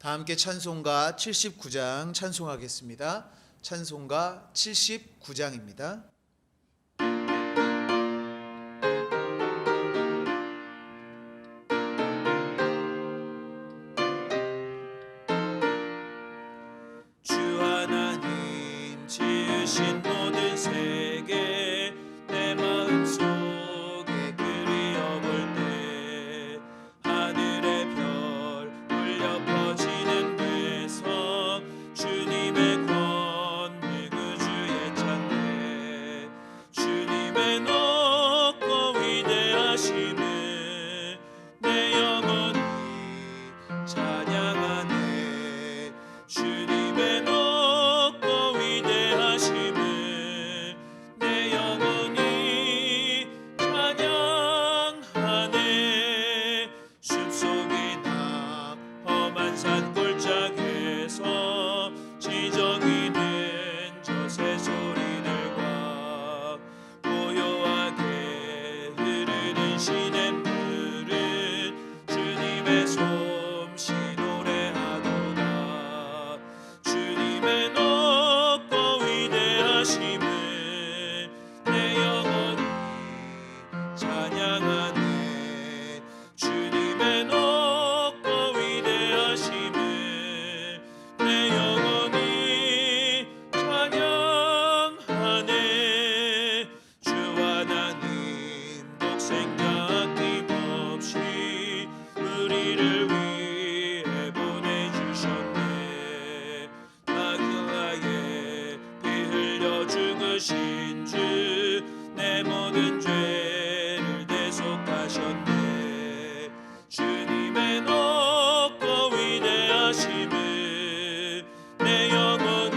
다 함께 찬송가 79장 찬송하겠습니다. 찬송가 79장입니다. 주 하나님 지으신 모든 세계 내 마음속에 그리워볼 때 하늘의 별 울려 퍼지는 데서 주님의 권능 우주에 찬네 주님의 높고 위대하심을 내 영혼이 찬양하네 주님의 높고 위대하심을 내 영혼이 찬양하네 숲속이나 험한 산골짜기에서 지정이 된 저 새소리들과 고요하게 흐르는 시냇물은 주님의 솜씨 노래하도다 주님의 높고 위대하심을 내 영혼이 찬양하네 주님의 높고 위대하심을 내 영혼이 찬양하네 주 하나님 독생자 아낌없이 우리를 위해 보내주셨네 나그하에 피 흘려 죽으신 주 내 모든 죄를 대속하셨네 주님의 높고 위대하심을 내 영혼이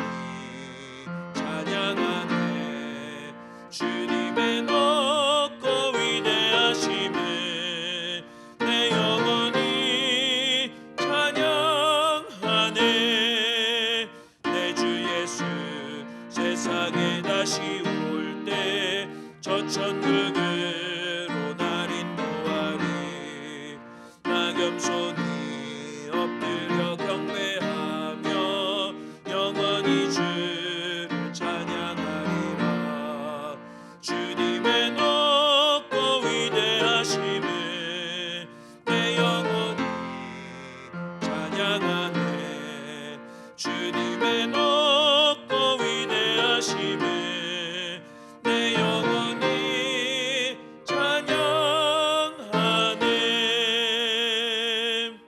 찬양하네 주님의 높고 위대하심을 내 영혼이 찬양하네 내 주 예수 세상에 다시 올 때 저 천국으로 날 인도하리 나 겸손히 엎드려 경배하며 영원히 주를 찬양하리라 주님의 높고 위대하심을 내 영혼이 찬양하네 주님의 높고 위대하심을 내 영혼이 찬양하네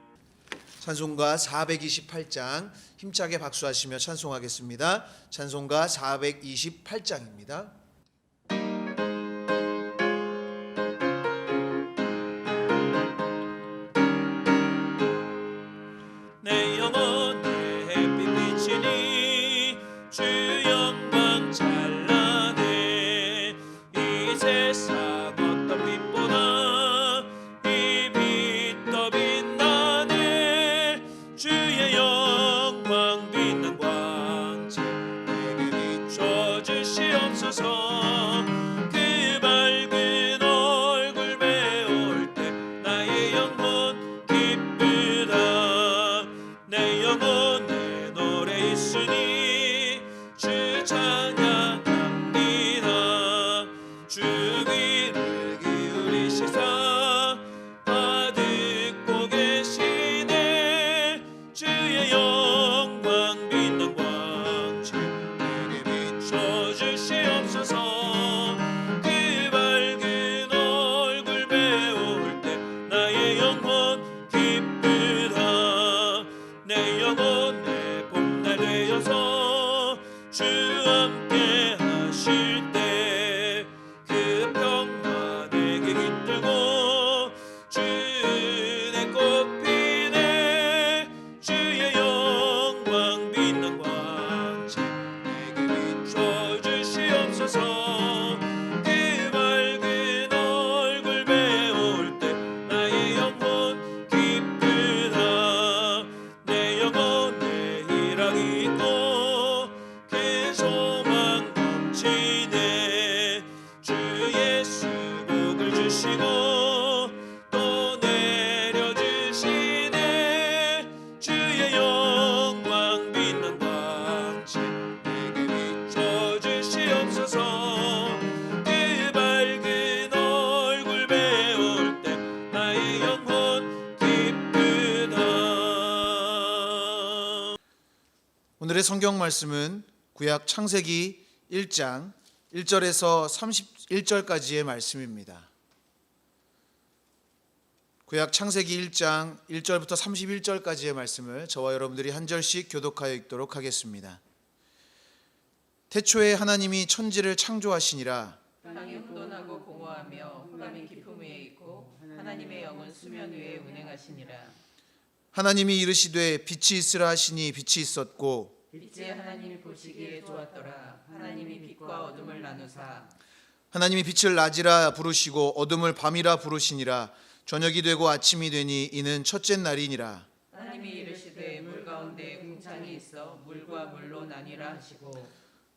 찬송가 428장 힘차게 박수하시며 찬송하겠습니다. 찬송가 428장입니다. 내 영혼에 햇빛 비치니 주 영광 찬란해 이 세상 어떤 빛보다 이 빛 더 빛나네 주의 영광 빛난 광채 내게 비춰 주시옵소서 성경 말씀은 구약 창세기 1장 1절에서 31절까지의 말씀입니다. 구약 창세기 1장 1절부터 31절까지의 말씀을 저와 여러분들이 한 절씩 교독하여 읽도록 하겠습니다. 태초에 하나님이 천지를 창조하시니라. 땅이 혼돈하고 공허하며 흑암이 깊음 위에 있고 하나님의 영은 수면 위에 운행하시니라. 하나님이 이르시되 빛이 있으라 하시니 빛이 있었고 빛이 하나님이 보시기에 좋았더라. 하나님이 빛과 어둠을 나누사 하나님이 빛을 낮이라 부르시고 어둠을 밤이라 부르시니라. 저녁이 되고 아침이 되니 이는 첫째 날이니라. 하나님이 이르시되 물 가운데 궁창이 있어 물과 물로 나뉘라 하시고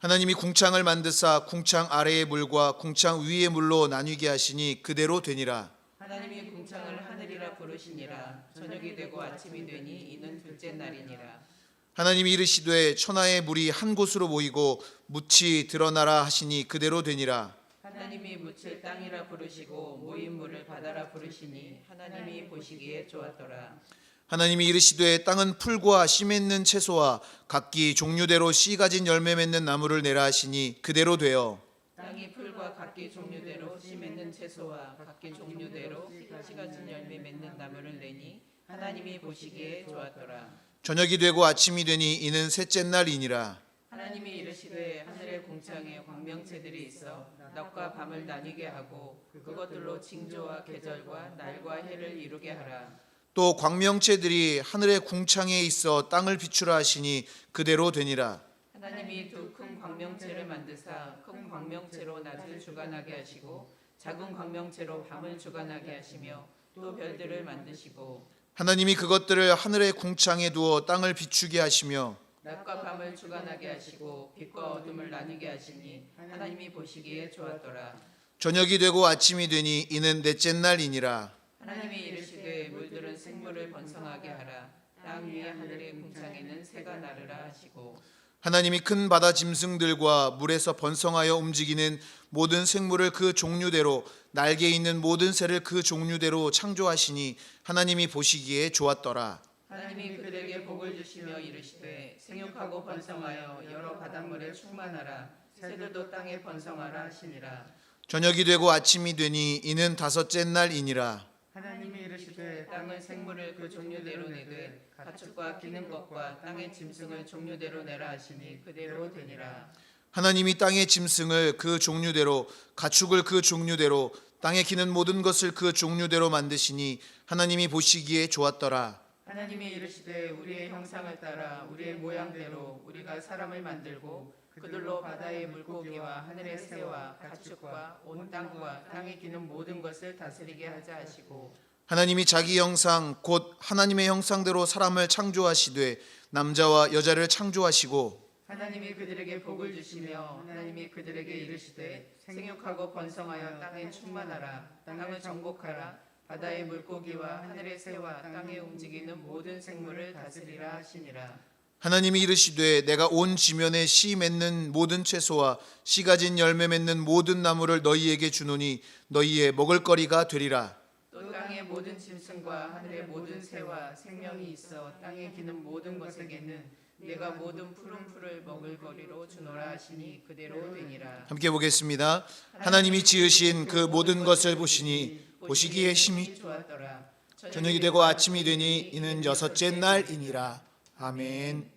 하나님이 궁창을 만드사 궁창 아래의 물과 궁창 위의 물로 나뉘게 하시니 그대로 되니라. 하나님이 궁창을 하늘이라 부르시니라. 저녁이 되고 아침이 되니 이는 둘째 날이니라. 하나님이 이르시되 천하의 물이 한 곳으로 모이고 묻이 드러나라 하시니 그대로 되니라. 하나님이 묻을 땅이라 부르시고 모인 물을 바다라 부르시니 하나님이 보시기에 좋았더라. 하나님이 이르시되 땅은 풀과 씨 맺는 채소와 각기 종류대로 씨 가진 열매 맺는 나무를 내라 하시니 그대로 되어 땅이 풀과 각기 종류대로 씨 맺는 채소와 각기 종류대로 씨 가진 열매 맺는 나무를 내니 하나님이 보시기에 좋았더라. 저녁이 되고 아침이 되니 이는 셋째 날이니라. 하나님이 이르시되 하늘의 궁창에 광명체들이 있어 낮과 밤을 나뉘게 하고 그것들로 징조와 계절과 날과 해를 이루게 하라. 또 광명체들이 하늘의 궁창에 있어 땅을 비추라 하시니 그대로 되니라. 하나님이 두 큰 광명체를 만드사 큰 광명체로 낮을 주관하게 하시고 작은 광명체로 밤을 주관하게 하시며 또 별들을 만드시고 하나님이 그것들을 하늘의 궁창에 두어 땅을 비추게 하시며 낮과 밤을 주관하게 하시고 빛과 어둠을 나뉘게 하시니 하나님이 보시기에 좋았더라. 저녁이 되고 아침이 되니 이는 넷째 날이니라. 하나님이 이르시되 물들은 생물을 번성하게 하라. 땅 위에 하늘의 궁창에는 새가 나르라 하시고 하나님이 큰 바다 짐승들과 물에서 번성하여 움직이는 모든 생물을 그 종류대로 날개 있는 모든 새를 그 종류대로 창조하시니 하나님이 보시기에 좋았더라. 하나님이 그들에게 복을 주시며 이르시되 생육하고 번성하여 여러 바닷물에 충만하라. 새들도 땅에 번성하라 하시니라. 저녁이 되고 아침이 되니 이는 다섯째 날이니라. 하나님이 이르시되 땅은 생물을 그 종류대로 내되 가축과 기는 것과 땅의 짐승을 종류대로 내라 하시니 그대로 되니라. 하나님이 땅의 짐승을 그 종류대로 가축을 그 종류대로 땅에 기는 모든 것을 그 종류대로 만드시니 하나님이 보시기에 좋았더라. 하나님이 이르시되 우리의 형상을 따라 우리의 모양대로 우리가 사람을 만들고 그들로 바다의 물고기와 하늘의 새와 가축과 온 땅과 땅에 기는 모든 것을 다스리게 하자 하시고 하나님이 자기 형상 곧 하나님의 형상대로 사람을 창조하시되 남자와 여자를 창조하시고 하나님이 그들에게 복을 주시며 하나님이 그들에게 이르시되 생육하고 번성하여 땅에 충만하라. 땅을 정복하라. 바다의 물고기와 하늘의 새와 땅에 움직이는 모든 생물을 다스리라 하시니라. 하나님이 이르시되 내가 온 지면에 씨 맺는 모든 채소와 씨 가진 열매 맺는 모든 나무를 너희에게 주노니 너희의 먹을거리가 되리라. 또 땅의 모든 짐승과 하늘의 모든 새와 생명이 있어 땅에 기는 모든 것에게는 내가 모든 푸른 풀을 먹을 거리로 주노라 하시니 그대로 되니라. 함께 보겠습니다. 하나님이 지으신 그 모든 것을 보시니 보시기에 심히 좋았더라. 저녁이 되고 아침이 되니 이는 여섯째 날이니라. 아멘.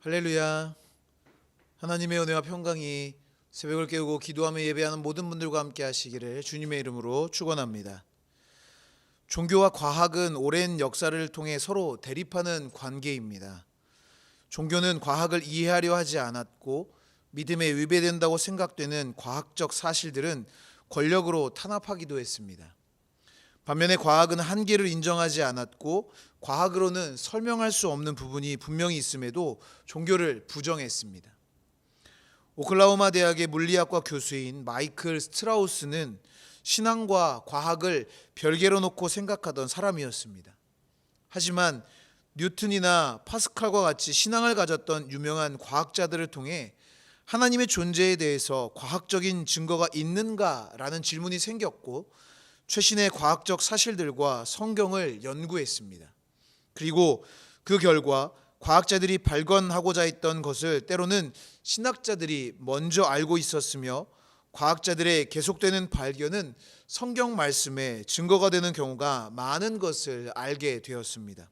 할렐루야. 하나님의 은혜와 평강이 새벽을 깨우고 기도하며 예배하는 모든 분들과 함께 하시기를 주님의 이름으로 축원합니다. 종교와 과학은 오랜 역사를 통해 서로 대립하는 관계입니다. 종교는 과학을 이해하려 하지 않았고 믿음에 위배된다고 생각되는 과학적 사실들은 권력으로 탄압하기도 했습니다. 반면에 과학은 한계를 인정하지 않았고 과학으로는 설명할 수 없는 부분이 분명히 있음에도 종교를 부정했습니다. 오클라호마 대학의 물리학과 교수인 마이클 스트라우스는 신앙과 과학을 별개로 놓고 생각하던 사람이었습니다. 하지만 뉴턴이나 파스칼과 같이 신앙을 가졌던 유명한 과학자들을 통해 하나님의 존재에 대해서 과학적인 증거가 있는가라는 질문이 생겼고 최신의 과학적 사실들과 성경을 연구했습니다. 그리고 그 결과 과학자들이 발견하고자 했던 것을 때로는 신학자들이 먼저 알고 있었으며 과학자들의 계속되는 발견은 성경 말씀에 증거가 되는 경우가 많은 것을 알게 되었습니다.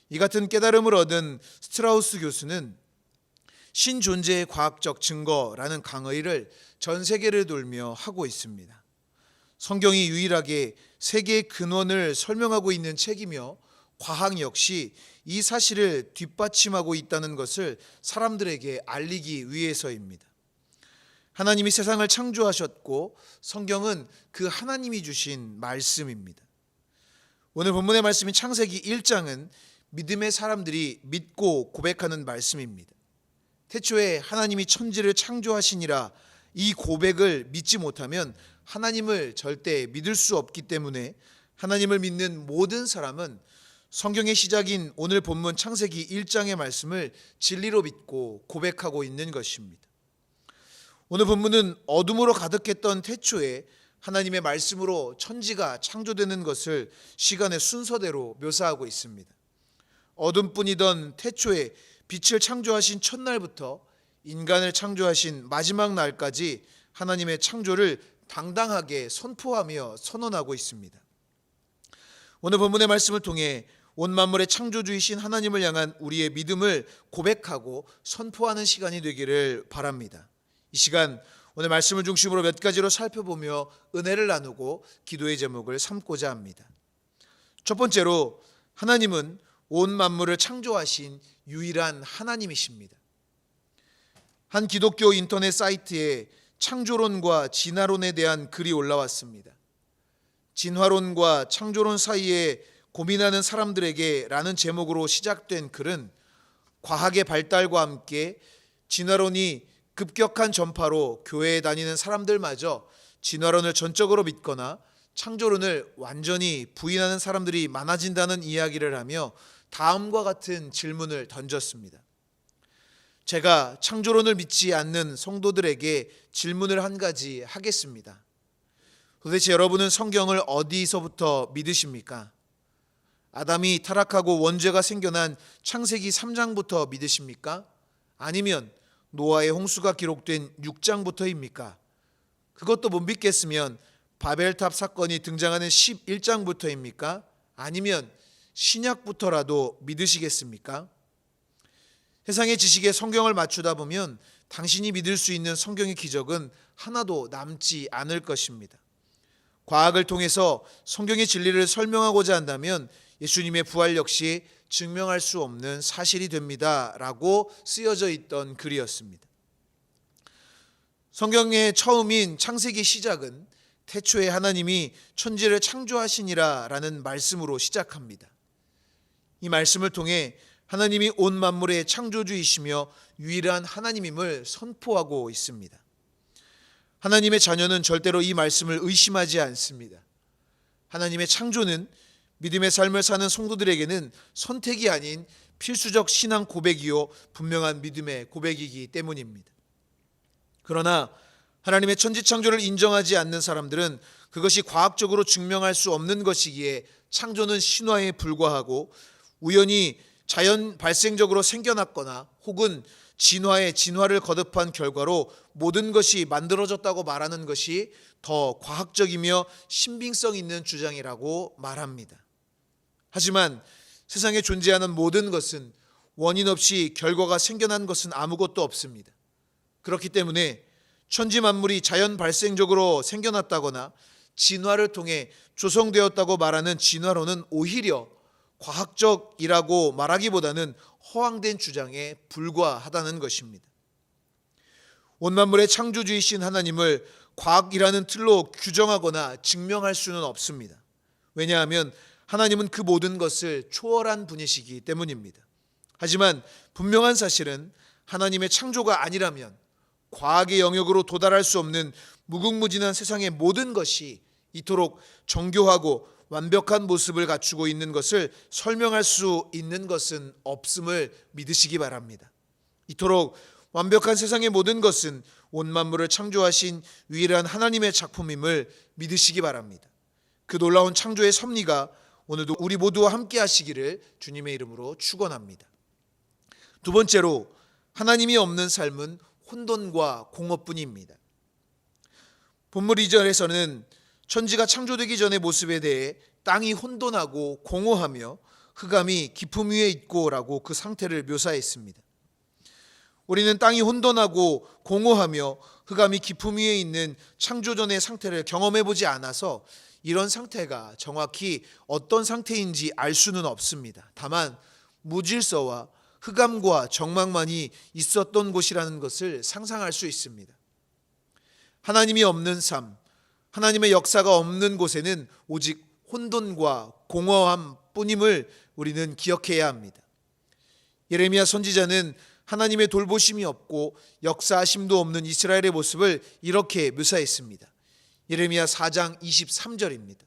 이 같은 깨달음을 얻은 스트라우스 교수는 신존재의 과학적 증거라는 강의를 전 세계를 돌며 하고 있습니다. 성경이 유일하게 세계의 근원을 설명하고 있는 책이며 과학 역시 이 사실을 뒷받침하고 있다는 것을 사람들에게 알리기 위해서입니다. 하나님이 세상을 창조하셨고 성경은 그 하나님이 주신 말씀입니다. 오늘 본문의 말씀인 창세기 1장은 믿음의 사람들이 믿고 고백하는 말씀입니다. 태초에 하나님이 천지를 창조하시니라, 이 고백을 믿지 못하면 하나님을 절대 믿을 수 없기 때문에 하나님을 믿는 모든 사람은 성경의 시작인 오늘 본문 창세기 1장의 말씀을 진리로 믿고 고백하고 있는 것입니다. 오늘 본문은 어둠으로 가득했던 태초에 하나님의 말씀으로 천지가 창조되는 것을 시간의 순서대로 묘사하고 있습니다. 어둠뿐이던 태초에 빛을 창조하신 첫날부터 인간을 창조하신 마지막 날까지 하나님의 창조를 당당하게 선포하며 선언하고 있습니다. 오늘 본문의 말씀을 통해 온 만물의 창조주이신 하나님을 향한 우리의 믿음을 고백하고 선포하는 시간이 되기를 바랍니다. 이 시간 오늘 말씀을 중심으로 몇 가지로 살펴보며 은혜를 나누고 기도의 제목을 삼고자 합니다. 첫 번째로, 하나님은 온 만물을 창조하신 유일한 하나님이십니다. 한 기독교 인터넷 사이트에 창조론과 진화론에 대한 글이 올라왔습니다. 진화론과 창조론 사이에 고민하는 사람들에게 라는 제목으로 시작된 글은 과학의 발달과 함께 진화론이 급격한 전파로 교회에 다니는 사람들마저 진화론을 전적으로 믿거나 창조론을 완전히 부인하는 사람들이 많아진다는 이야기를 하며 다음과 같은 질문을 던졌습니다. 제가 창조론을 믿지 않는 성도들에게 질문을 한 가지 하겠습니다. 도대체 여러분은 성경을 어디서부터 믿으십니까? 아담이 타락하고 원죄가 생겨난 창세기 3장부터 믿으십니까? 아니면 노아의 홍수가 기록된 6장부터입니까? 그것도 못 믿겠으면 바벨탑 사건이 등장하는 11장부터입니까? 아니면 신약부터라도 믿으시겠습니까? 세상의 지식에 성경을 맞추다 보면 당신이 믿을 수 있는 성경의 기적은 하나도 남지 않을 것입니다. 과학을 통해서 성경의 진리를 설명하고자 한다면 예수님의 부활 역시 증명할 수 없는 사실이 됩니다 라고 쓰여져 있던 글이었습니다. 성경의 처음인 창세기 시작은 태초에 하나님이 천지를 창조하시니라 라는 말씀으로 시작합니다. 이 말씀을 통해 하나님이 온 만물의 창조주이시며 유일한 하나님임을 선포하고 있습니다. 하나님의 자녀는 절대로 이 말씀을 의심하지 않습니다. 하나님의 창조는 믿음의 삶을 사는 성도들에게는 선택이 아닌 필수적 신앙 고백이요 분명한 믿음의 고백이기 때문입니다. 그러나 하나님의 천지 창조를 인정하지 않는 사람들은 그것이 과학적으로 증명할 수 없는 것이기에 창조는 신화에 불과하고 우연히 자연 발생적으로 생겨났거나 혹은 진화의 진화를 거듭한 결과로 모든 것이 만들어졌다고 말하는 것이 더 과학적이며 신빙성 있는 주장이라고 말합니다. 하지만 세상에 존재하는 모든 것은 원인 없이 결과가 생겨난 것은 아무것도 없습니다. 그렇기 때문에 천지 만물이 자연 발생적으로 생겨났다거나 진화를 통해 조성되었다고 말하는 진화론은 오히려 과학적이라고 말하기보다는 허황된 주장에 불과하다는 것입니다. 온 만물의 창조주이신 하나님을 과학이라는 틀로 규정하거나 증명할 수는 없습니다. 왜냐하면 하나님은 그 모든 것을 초월한 분이시기 때문입니다. 하지만 분명한 사실은 하나님의 창조가 아니라면 과학의 영역으로 도달할 수 없는 무궁무진한 세상의 모든 것이 이토록 정교하고 완벽한 모습을 갖추고 있는 것을 설명할 수 있는 것은 없음을 믿으시기 바랍니다. 이토록 완벽한 세상의 모든 것은 온 만물을 창조하신 유일한 하나님의 작품임을 믿으시기 바랍니다. 그 놀라운 창조의 섭리가 오늘도 우리 모두와 함께 하시기를 주님의 이름으로 축원합니다. 두 번째로 하나님이 없는 삶은 혼돈과 공허뿐입니다. 본문 2절에서는 천지가 창조되기 전의 모습에 대해 땅이 혼돈하고 공허하며 흑암이 깊음 위에 있고라고 그 상태를 묘사했습니다. 우리는 땅이 혼돈하고 공허하며 흑암이 깊음 위에 있는 창조전의 상태를 경험해 보지 않아서 이런 상태가 정확히 어떤 상태인지 알 수는 없습니다. 다만 무질서와 흑암과 정막만이 있었던 곳이라는 것을 상상할 수 있습니다. 하나님이 없는 삶, 하나님의 역사가 없는 곳에는 오직 혼돈과 공허함 뿐임을 우리는 기억해야 합니다. 예레미야 선지자는 하나님의 돌보심이 없고 역사하심도 없는 이스라엘의 모습을 이렇게 묘사했습니다. 예레미야 4장 23절입니다.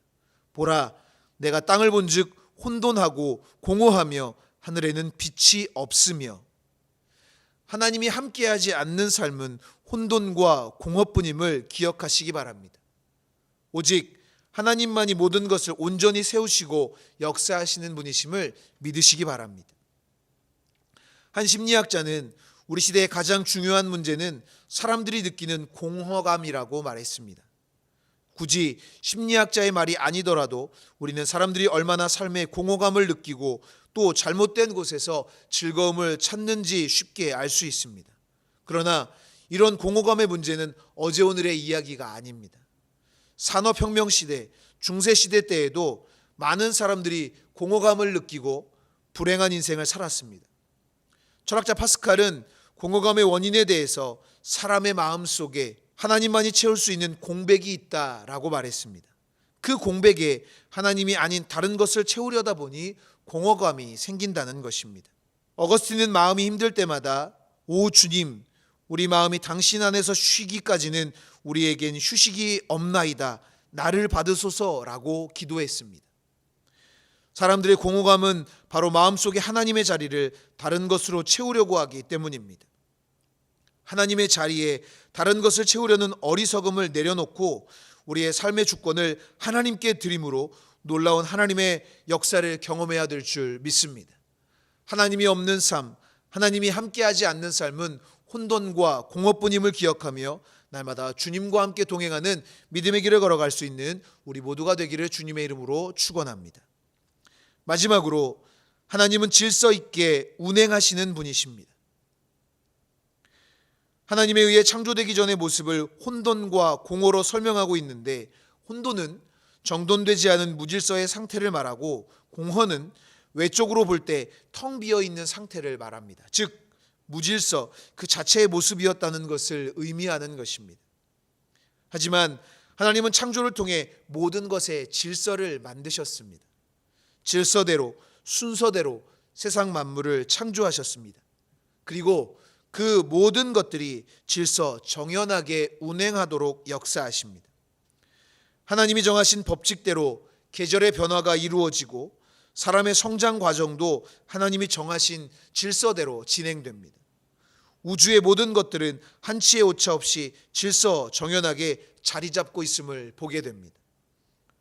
보라, 내가 땅을 본즉 혼돈하고 공허하며 하늘에는 빛이 없으며. 하나님이 함께하지 않는 삶은 혼돈과 공허뿐임을 기억하시기 바랍니다. 오직 하나님만이 모든 것을 온전히 세우시고 역사하시는 분이심을 믿으시기 바랍니다. 한 심리학자는 우리 시대의 가장 중요한 문제는 사람들이 느끼는 공허감이라고 말했습니다. 굳이 심리학자의 말이 아니더라도 우리는 사람들이 얼마나 삶에 공허감을 느끼고 또 잘못된 곳에서 즐거움을 찾는지 쉽게 알 수 있습니다. 그러나 이런 공허감의 문제는 어제 오늘의 이야기가 아닙니다. 산업혁명 시대, 중세시대 때에도 많은 사람들이 공허감을 느끼고 불행한 인생을 살았습니다. 철학자 파스칼은 공허감의 원인에 대해서 사람의 마음 속에 하나님만이 채울 수 있는 공백이 있다라고 말했습니다. 그 공백에 하나님이 아닌 다른 것을 채우려다 보니 공허감이 생긴다는 것입니다. 어거스틴은 마음이 힘들 때마다 오 주님, 우리 마음이 당신 안에서 쉬기까지는 우리에겐 휴식이 없나이다. 나를 받으소서라고 기도했습니다. 사람들의 공허감은 바로 마음속에 하나님의 자리를 다른 것으로 채우려고 하기 때문입니다. 하나님의 자리에 다른 것을 채우려는 어리석음을 내려놓고 우리의 삶의 주권을 하나님께 드림으로 놀라운 하나님의 역사를 경험해야 될 줄 믿습니다. 하나님이 없는 삶, 하나님이 함께하지 않는 삶은 혼돈과 공허뿐임을 기억하며 날마다 주님과 함께 동행하는 믿음의 길을 걸어갈 수 있는 우리 모두가 되기를 주님의 이름으로 축원합니다. 마지막으로 하나님은 질서 있게 운행하시는 분이십니다. 하나님에 의해 창조되기 전의 모습을 혼돈과 공허로 설명하고 있는데, 혼돈은 정돈되지 않은 무질서의 상태를 말하고 공허는 외적으로 볼 때 텅 비어 있는 상태를 말합니다. 즉 무질서 그 자체의 모습이었다는 것을 의미하는 것입니다. 하지만 하나님은 창조를 통해 모든 것에 질서를 만드셨습니다. 질서대로 순서대로 세상 만물을 창조하셨습니다. 그리고 그 모든 것들이 질서 정연하게 운행하도록 역사하십니다. 하나님이 정하신 법칙대로 계절의 변화가 이루어지고 사람의 성장 과정도 하나님이 정하신 질서대로 진행됩니다. 우주의 모든 것들은 한치의 오차 없이 질서 정연하게 자리 잡고 있음을 보게 됩니다.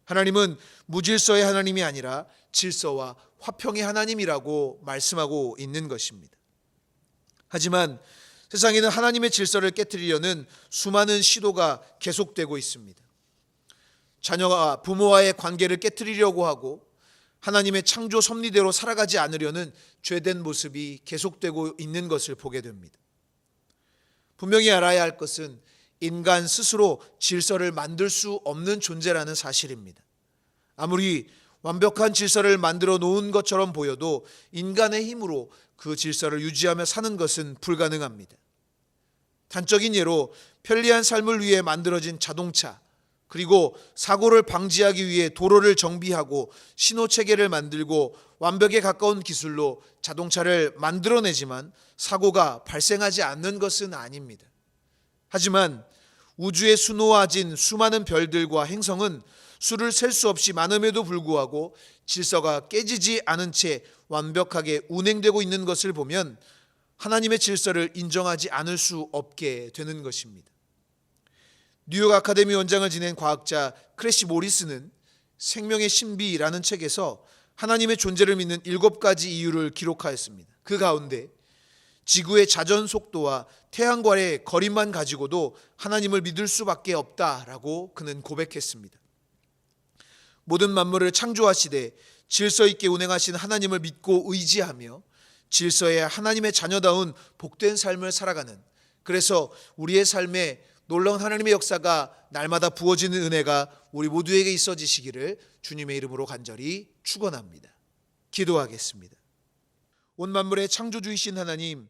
하나님은 무질서의 하나님이 아니라 질서와 화평의 하나님이라고 말씀하고 있는 것입니다. 하지만 세상에는 하나님의 질서를 깨뜨리려는 수많은 시도가 계속되고 있습니다. 자녀가 부모와의 관계를 깨뜨리려고 하고 하나님의 창조 섭리대로 살아가지 않으려는 죄된 모습이 계속되고 있는 것을 보게 됩니다. 분명히 알아야 할 것은 인간 스스로 질서를 만들 수 없는 존재라는 사실입니다. 아무리 완벽한 질서를 만들어 놓은 것처럼 보여도 인간의 힘으로 그 질서를 유지하며 사는 것은 불가능합니다. 단적인 예로 편리한 삶을 위해 만들어진 자동차, 그리고 사고를 방지하기 위해 도로를 정비하고 신호체계를 만들고 완벽에 가까운 기술로 자동차를 만들어내지만 사고가 발생하지 않는 것은 아닙니다. 하지만 우주에 수놓아진 수많은 별들과 행성은 수를 셀 수 없이 많음에도 불구하고 질서가 깨지지 않은 채 완벽하게 운행되고 있는 것을 보면 하나님의 질서를 인정하지 않을 수 없게 되는 것입니다. 뉴욕 아카데미 원장을 지낸 과학자 크래시 모리스는 생명의 신비라는 책에서 하나님의 존재를 믿는 7가지 이유를 기록하였습니다. 그 가운데 지구의 자전 속도와 태양과의 거리만 가지고도 하나님을 믿을 수밖에 없다라고 그는 고백했습니다. 모든 만물을 창조하시되 질서 있게 운행하신 하나님을 믿고 의지하며 질서의 하나님의 자녀다운 복된 삶을 살아가는, 그래서 우리의 삶에 놀라운 하나님의 역사가 날마다 부어지는 은혜가 우리 모두에게 있어지시기를 주님의 이름으로 간절히 축원합니다. 기도하겠습니다. 온 만물의 창조주이신 하나님,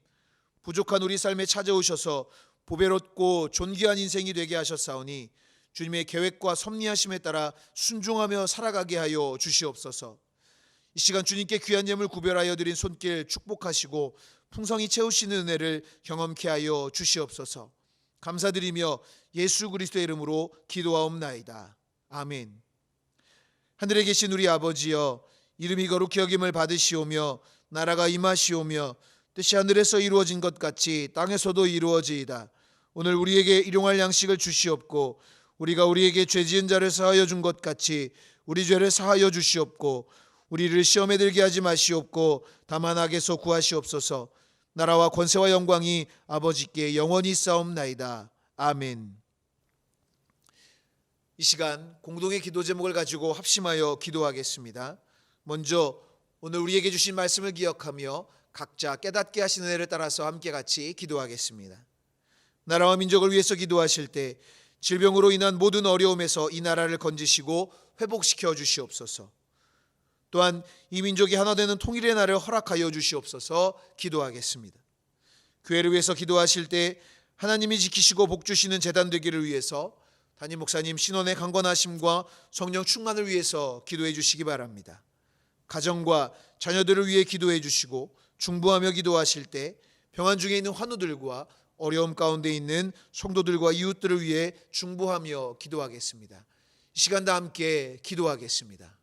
부족한 우리 삶에 찾아오셔서 보배롭고 존귀한 인생이 되게 하셨사오니 주님의 계획과 섭리하심에 따라 순종하며 살아가게 하여 주시옵소서. 이 시간 주님께 귀한 예물 구별하여 드린 손길 축복하시고 풍성히 채우시는 은혜를 경험케 하여 주시옵소서. 감사드리며 예수 그리스도의 이름으로 기도하옵나이다. 아멘. 하늘에 계신 우리 아버지여, 이름이 거룩히 여김을 받으시오며 나라가 임하시오며 뜻이 하늘에서 이루어진 것 같이 땅에서도 이루어지이다. 오늘 우리에게 일용할 양식을 주시옵고 우리가 우리에게 죄 지은 자를 사하여 준 것 같이 우리 죄를 사하여 주시옵고 우리를 시험에 들게 하지 마시옵고 다만 악에서 구하시옵소서. 나라와 권세와 영광이 아버지께 영원히 있사옵나이다. 아멘. 이 시간 공동의 기도 제목을 가지고 합심하여 기도하겠습니다. 먼저 오늘 우리에게 주신 말씀을 기억하며 각자 깨닫게 하시는 은혜를 따라서 함께 같이 기도하겠습니다. 나라와 민족을 위해서 기도하실 때 질병으로 인한 모든 어려움에서 이 나라를 건지시고 회복시켜 주시옵소서. 또한 이 민족이 하나 되는 통일의 날을 허락하여 주시옵소서. 기도하겠습니다. 교회를 위해서 기도하실 때 하나님이 지키시고 복주시는 재단 되기를 위해서 담임 목사님 신원의 강건하심과 성령 충만을 위해서 기도해 주시기 바랍니다. 가정과 자녀들을 위해 기도해 주시고 중보하며 기도하실 때 평안 중에 있는 환우들과 어려움 가운데 있는 성도들과 이웃들을 위해 중보하며 기도하겠습니다. 이 시간 다 함께 기도하겠습니다.